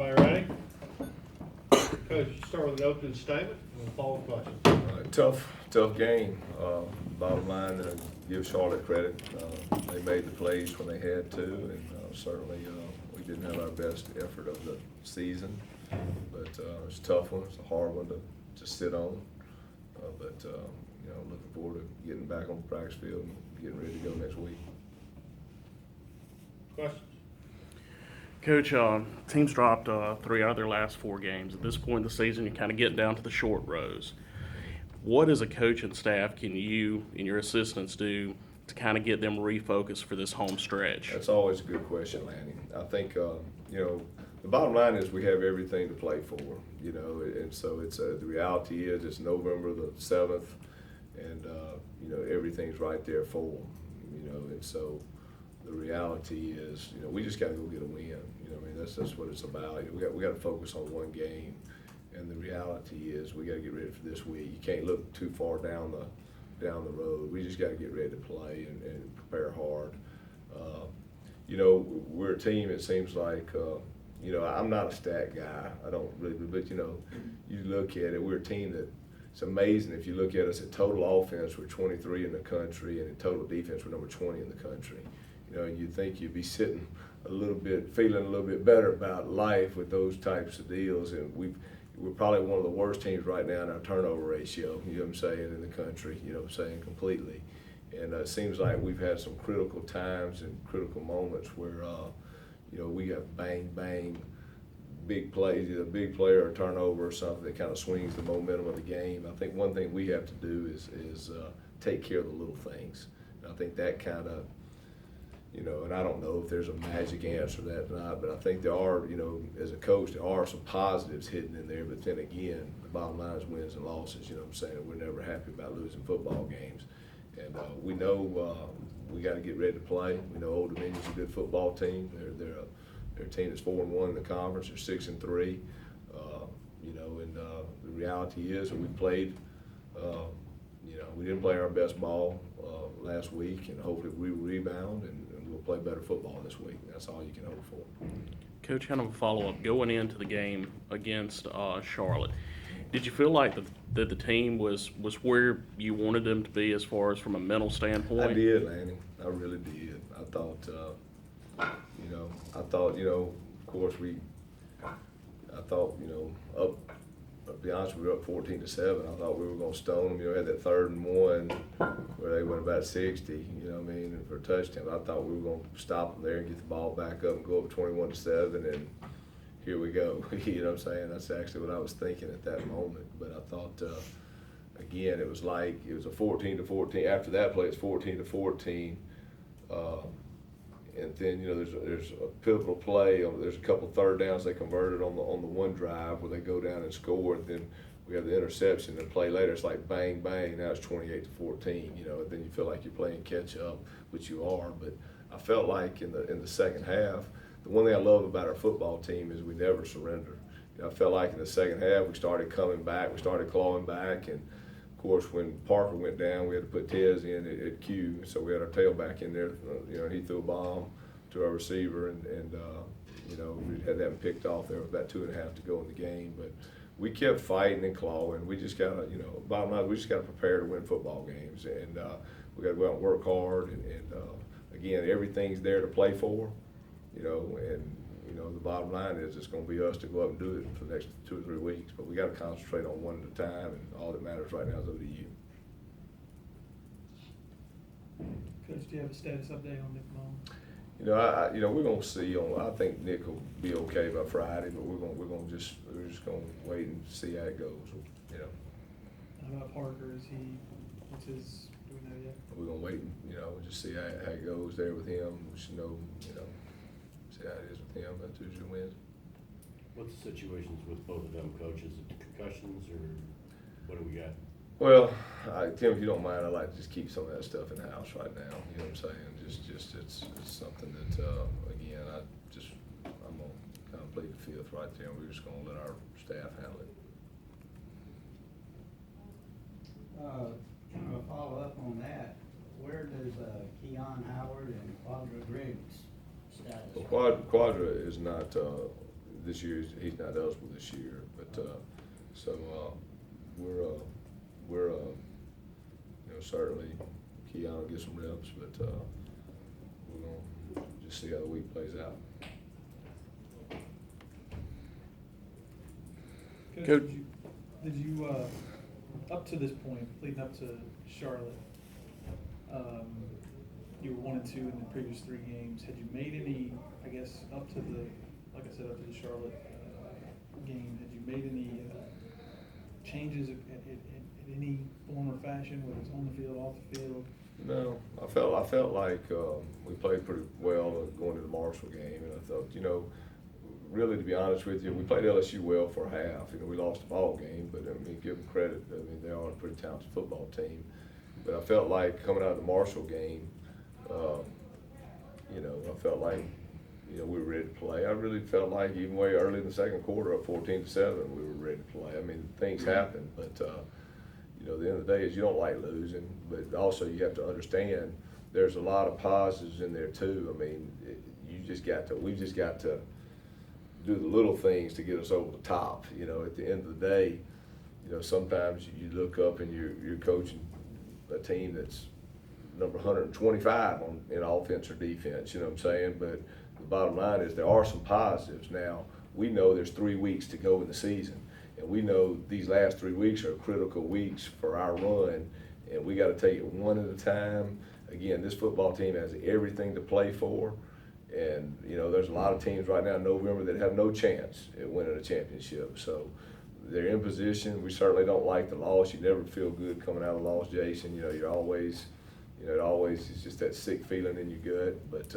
Everybody ready? Coach, you start with an opening statement and we'll follow questions. Tough game. Bottom line, give Charlotte credit. They made the plays when they had to, and certainly we didn't have our best effort of the season. But it's a tough one. It's a hard one to sit on. But looking forward to getting back on the practice field and getting ready to go next week. Questions? Coach, teams dropped 3 out of their last 4 games. At this point in the season, you're kind of getting down to the short rows. What as a coach and staff can you and your assistants do to kind of get them refocused for this home stretch? That's always a good question, Lanny. I think, the bottom line is we have everything to play for, and so the reality is it's November the 7th, and, everything's right there for them, and so the reality is, we just got to go get a win. That's what it's about. We got to focus on one game, and the reality is we got to get ready for this week. You can't look too far down the road. We just got to get ready to play and prepare hard. We're a team. It seems like I'm not a stat guy. I don't really, but you look at it. We're a team that. It's amazing if you look at us at total offense, we're 23 in the country, and in total defense, we're number 20 in the country. And you'd think you'd be sitting feeling a little bit better about life with those types of deals. And we're probably one of the worst teams right now in our turnover ratio, you know what I'm saying, in the country, completely. And it seems like we've had some critical times and critical moments where, we got bang, big plays, either a big play or a turnover or something that kind of swings the momentum of the game. I think one thing we have to do is take care of the little things. And I think that kind of, and I don't know if there's a magic answer to that or not, but I think there are, as a coach, there are some positives hidden in there. But then again, the bottom line is wins and losses. You know what I'm saying? We're never happy about losing football games. And we know we got to get ready to play. We know Old Dominion's a good football team. They're a team that's 4-1 in the conference. They're 6-3. And the reality is that we played. We didn't play our best ball last week, and hopefully we rebound and we'll play better football this week. That's all you can hope for. Coach, kind of a follow-up. Going into the game against Charlotte, did you feel like that the team was where you wanted them to be as far as from a mental standpoint? I did, Lanny. I really did. I thought, of course up. To be honest, we were up 14-7. I thought we were going to stone them. Had that 3rd and 1 where they went about 60. And for a touchdown, I thought we were going to stop them there and get the ball back up and go up 21-7, and here we go. You know what I'm saying? That's actually what I was thinking at that moment. But I thought, again, it was a 14-14. After that play, it's 14-14. And then there's a pivotal play. There's a couple 3rd downs they converted on the one drive where they go down and score. And then we have the interception and play later. It's like bang bang. Now it's 28-14. And then you feel like you're playing catch up, which you are. But I felt like in the second half, the one thing I love about our football team is we never surrender. I felt like in the second half we started coming back. We started clawing back, and of course, when Parker went down, we had to put Tez in at Q, so we had our tailback in there. He threw a bomb to our receiver, and we had that picked off there with about 2.5 to go in the game. But we kept fighting and clawing. We just gotta, bottom line, we just gotta prepare to win football games, and we gotta go out and work hard. And again, everything's there to play for, the bottom line is it's going to be us to go up and do it for the next 2 or 3 weeks. But we got to concentrate on one at a time, and all that matters right now is ODU. Coach, do you have a status update on Nick Malone? We're going to see. I think Nick will be okay by Friday, but we're just going to wait and see how it goes. How about Parker? Do we know yet? We're going to wait and we'll just see how it goes there with him. We should know see how it is with him on Tuesday and Wednesday. What's the situations with both of them, Coach? Is it concussions or what do we got? Well, Tim, if you don't mind, I'd like to just keep some of that stuff in the house right now. You know what I'm saying? Just it's something that again I'm gonna kind of plead the fifth right there. And we're just gonna let our staff handle it. Kind of a follow up on that. Where does Keon Howard and Quadra Griggs status? Well, Quadra is not this year, he's not eligible this year, but, so, we're, you know, certainly Keon will get some reps, but, we're gonna just see how the week plays out. Coach- Did you, up to this point, leading up to Charlotte, you were 1-2 in the previous 3 games. Had you made any, I guess, up to the, like I said, up to the Charlotte game, had you made any changes in any form or fashion, whether it's on the field, off the field? No, I felt like we played pretty well going to the Marshall game, and I thought, you know, really, to be honest with you, we played LSU well for a half. You know, we lost the ball game, but I mean, give them credit. I mean, they are a pretty talented football team. But I felt like coming out of the Marshall game, you know, I felt like, you know, we were ready to play. I really felt like even way early in the second quarter, up 14-7, we were ready to play. I mean, things happen, but you know, the end of the day is you don't like losing, but also you have to understand there's a lot of positives in there too. I mean, we've just got to do the little things to get us over the top. You know, at the end of the day, you know, sometimes you look up and you're coaching a team that's number 125 in offense or defense, you know what I'm saying? But the bottom line is there are some positives. Now, we know there's 3 weeks to go in the season, and we know these last 3 weeks are critical weeks for our run, and we got to take it one at a time. Again, this football team has everything to play for, and, you know, there's a lot of teams right now in November that have no chance at winning a championship. So they're in position. We certainly don't like the loss. You never feel good coming out of a loss, Jason. You know, you're always, you know, it always is just that sick feeling in your gut. But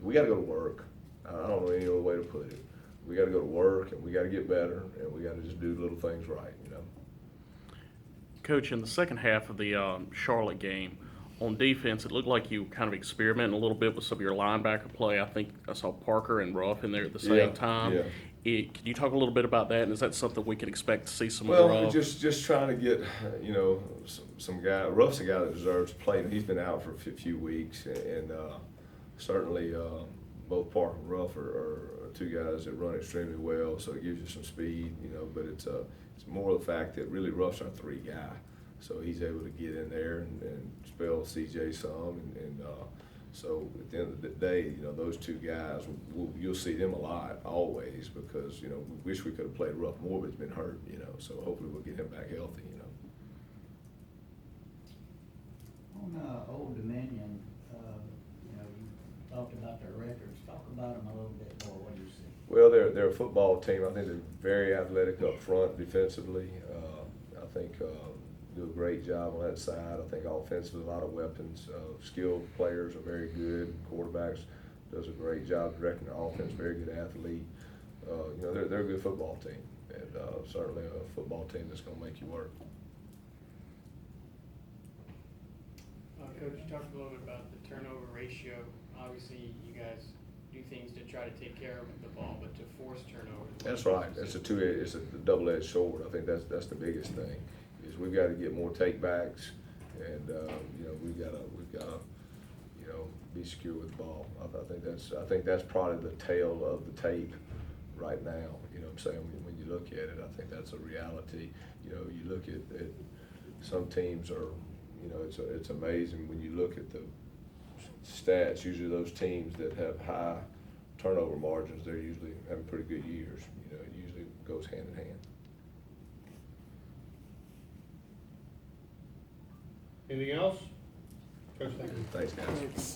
we got to go to work. I don't know any other way to put it. We got to go to work, and we got to get better, and we got to just do little things right, you know. Coach, in the second half of the Charlotte game, on defense, it looked like you kind of experimenting a little bit with some of your linebacker play. I think I saw Parker and Ruff in there at the same time. Yeah. Can you talk a little bit about that, and is that something we can expect to see some more Well, of? just trying to get, you know, some guy. Ruff's a guy that deserves to play. He's been out for a few weeks, and certainly both Parker and Ruff are 2 guys that run extremely well. So it gives you some speed, you know. But it's more the fact that really Ruff's our 3 guy, so he's able to get in there and spell CJ some, and so at the end of the day, you know, those 2 guys, you'll see them a lot always, because, you know, we wish we could have played Ruff more, but he's been hurt, you know, so hopefully we'll get him back healthy, you know. On Old Dominion, you know, you talked about their records. Talk about them a little bit more. What do you see? Well, they're a football team. I think they're very athletic up front defensively. I think do a great job on that side. I think offensively, a lot of weapons. Skilled players are very good. Quarterbacks does a great job directing their offense. Very good athlete. You know, they're a good football team, and certainly a football team that's going to make you work. Coach, you talked a little bit about the turnover ratio. Obviously, you guys do things to try to take care of the ball, but to force turnovers. That's right. It's a double-edged sword. I think that's the biggest thing. Is we've got to get more takebacks, and you know, we've got to you know, be secure with the ball. I think that's probably the tail of the tape right now. You know what I'm saying? When you look at it, I think that's a reality. You know, you look at some teams are, you know, it's amazing when you look at the stats. Usually those teams that have high turnover margins, they're usually having pretty good years. You know, it usually goes hand in hand. Anything else? Coach, thank you. Thanks, guys.